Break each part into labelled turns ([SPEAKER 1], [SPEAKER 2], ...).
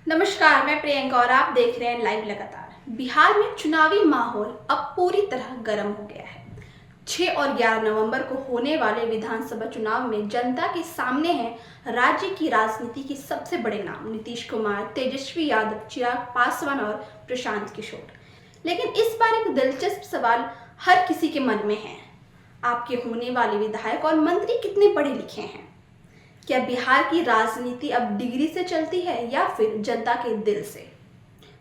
[SPEAKER 1] नमस्कार, मैं प्रियंका और आप देख रहे हैं लाइव लगातार। बिहार में चुनावी माहौल अब पूरी तरह गर्म हो गया है। 6 और 11 नवंबर को होने वाले विधानसभा चुनाव में जनता के सामने है राज्य की राजनीति के सबसे बड़े नाम नीतीश कुमार, तेजस्वी यादव, चिराग पासवान और प्रशांत किशोर। लेकिन इस बार एक दिलचस्प सवाल हर किसी के मन में है, आपके होने वाले विधायक और मंत्री कितने पढ़े लिखे हैं? क्या बिहार की राजनीति अब डिग्री से चलती है या फिर जनता के दिल से?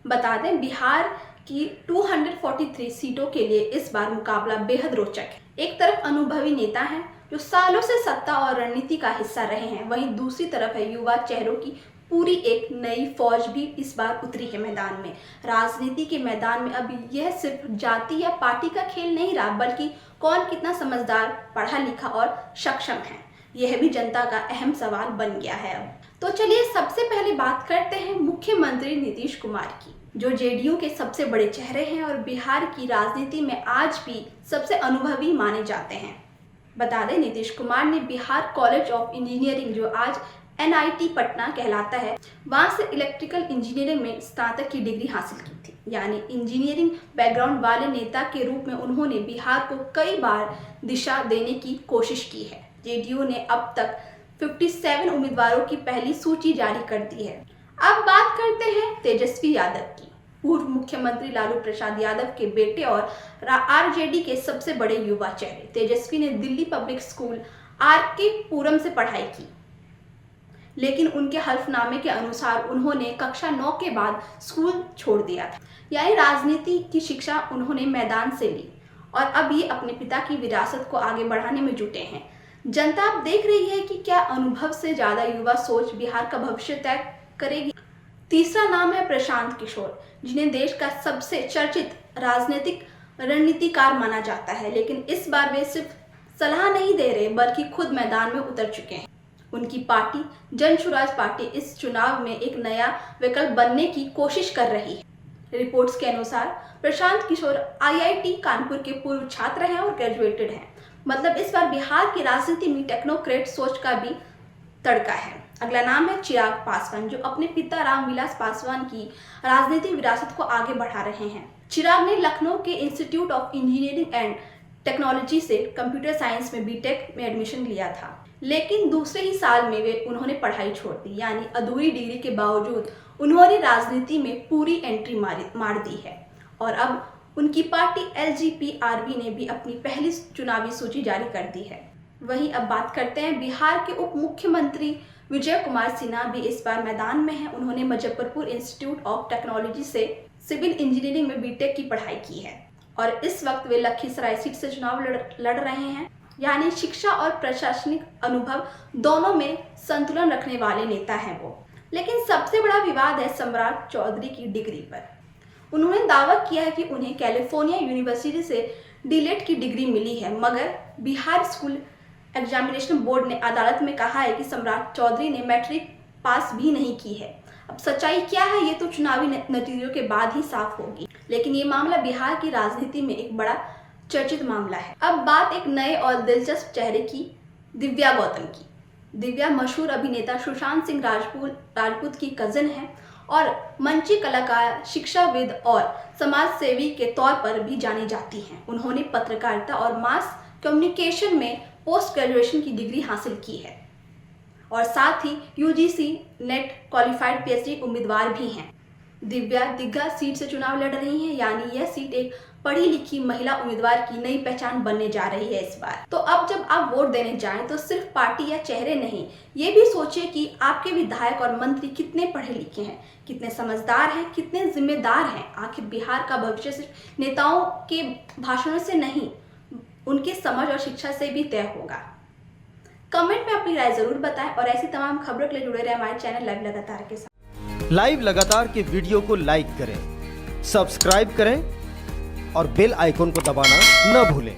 [SPEAKER 1] बता दें, बिहार की 243 सीटों के लिए इस बार मुकाबला बेहद रोचक है। एक तरफ अनुभवी नेता हैं जो सालों से सत्ता और रणनीति का हिस्सा रहे हैं, वहीं दूसरी तरफ है युवा चेहरों की पूरी एक नई फौज भी इस बार उतरी है मैदान में। राजनीति के मैदान में अब यह सिर्फ जाति या पार्टी का खेल नहीं रहा, बल्कि कौन कितना समझदार, पढ़ा लिखा और सक्षम है, यह भी जनता का अहम सवाल बन गया है अब। तो चलिए सबसे पहले बात करते हैं मुख्यमंत्री नीतीश कुमार की, जो जेडीयू के सबसे बड़े चेहरे हैं और बिहार की राजनीति में आज भी सबसे अनुभवी माने जाते हैं। बता दें, नीतीश कुमार ने बिहार कॉलेज ऑफ इंजीनियरिंग, जो आज एनआईटी पटना कहलाता है, वहां से इलेक्ट्रिकल इंजीनियरिंग में स्नातक की डिग्री हासिल की थी। यानी इंजीनियरिंग बैकग्राउंड वाले नेता के रूप में उन्होंने बिहार को कई बार दिशा देने की कोशिश की है। जेडीयू ने अब तक 57 उम्मीदवारों की पहली सूची जारी कर दी है। अब बात करते हैं तेजस्वी यादव की। पूर्व मुख्यमंत्री लालू प्रसाद यादव के बेटे और आरजेडी के सबसे बड़े युवा चेहरे तेजस्वी ने दिल्ली पब्लिक स्कूल आरके पुरम से पढ़ाई की, लेकिन उनके हल्फनामे के अनुसार उन्होंने कक्षा 9 के बाद स्कूल छोड़ दिया था। यानी राजनीति की शिक्षा उन्होंने मैदान से ली और अब ये अपने पिता की विरासत को आगे बढ़ाने में जुटे हैं। जनता अब देख रही है कि क्या अनुभव से ज्यादा युवा सोच बिहार का भविष्य तय करेगी। तीसरा नाम है प्रशांत किशोर, जिन्हें देश का सबसे चर्चित राजनीतिक रणनीतिकार माना जाता है, लेकिन इस बार वे सिर्फ सलाह नहीं दे रहे बल्कि खुद मैदान में उतर चुके हैं। उनकी पार्टी जन सुराज पार्टी इस चुनाव में एक नया विकल्प बनने की कोशिश कर रही है। रिपोर्ट्स के अनुसार प्रशांत किशोर आईआईटी कानपुर के पूर्व छात्र हैं और ग्रेजुएटेड हैं। मतलब इस बार बिहार की राजनीति में टेक्नोक्रेट सोच का भी तड़का है। अगला नाम है चिराग पासवान, जो अपने पिता रामविलास पासवान की राजनीतिक विरासत को आगे बढ़ा रहे हैं। चिराग ने लखनऊ के institute of engineering and technology से कंप्यूटर साइंस में बीटेक में एडमिशन लिया था, लेकिन दूसरे ही साल में उन्होंने पढ़ाई छोड़ दी। यानी अधूरी डिग्री के बावजूद उन्होंने राजनीति में पूरी एंट्री मार दी है और अब उनकी पार्टी एलजीपीआरबी ने भी अपनी पहली चुनावी सूची जारी कर दी है। वहीं अब बात करते हैं बिहार के उप मुख्यमंत्री विजय कुमार सिन्हा भी इस बार मैदान में हैं। उन्होंने मुजफ्फरपुर इंस्टीट्यूट ऑफ टेक्नोलॉजी से सिविल इंजीनियरिंग में बीटेक की पढ़ाई की है और इस वक्त वे लखीसराय सीट से चुनाव लड़ रहे हैं। यानी शिक्षा और प्रशासनिक अनुभव दोनों में संतुलन रखने वाले नेता हैं वो। लेकिन सबसे बड़ा विवाद है सम्राट चौधरी की डिग्री पर। उन्होंने दावा किया है कि उन्हें कैलिफोर्निया यूनिवर्सिटी से डीलेट की डिग्री मिली है, मगर बिहार स्कूल एग्जामिनेशन बोर्ड ने अदालत में कहा है कि सम्राट चौधरी ने मैट्रिक पास भी नहीं की है। अब सच्चाई क्या है ये तो चुनावी नतीजों के बाद ही साफ होगी, लेकिन ये मामला बिहार की राजनीति में एक बड़ा चर्चित मामला है। अब बात एक नए और दिलचस्प चेहरे की, दिव्या गौतम की। दिव्या मशहूर अभिनेता सुशांत सिंह राजपूत की कजिन है और मंची कलाकार, शिक्षाविद और समाज सेवी के तौर पर भी जानी जाती हैं। उन्होंने पत्रकारिता और मास कम्युनिकेशन में पोस्ट ग्रेजुएशन की डिग्री हासिल की है और साथ ही यूजीसी नेट क्वालिफाइड पीएचडी उम्मीदवार भी हैं। दिव्या दीघा सीट से चुनाव लड़ रही हैं, यानी यह सीट एक पढ़ी लिखी महिला उम्मीदवार की नई पहचान बनने जा रही है इस बार। तो अब जब आप वोट देने जाएं तो सिर्फ पार्टी या चेहरे नहीं, ये भी सोचिए कि आपके विधायक और मंत्री कितने पढ़े लिखे हैं, कितने समझदार हैं, कितने जिम्मेदार हैं। आखिर बिहार का भविष्य सिर्फ नेताओं के भाषणों से नहीं, उनके समझ और शिक्षा से भी तय होगा। कमेंट में अपनी राय जरूर बताएं और ऐसी तमाम खबरों के लिए जुड़े रहे हमारे चैनल लाइव लगातार के साथ।
[SPEAKER 2] लाइव लगातार के वीडियो को लाइक करें, सब्सक्राइब करें और बेल आइकन को दबाना न भूलें।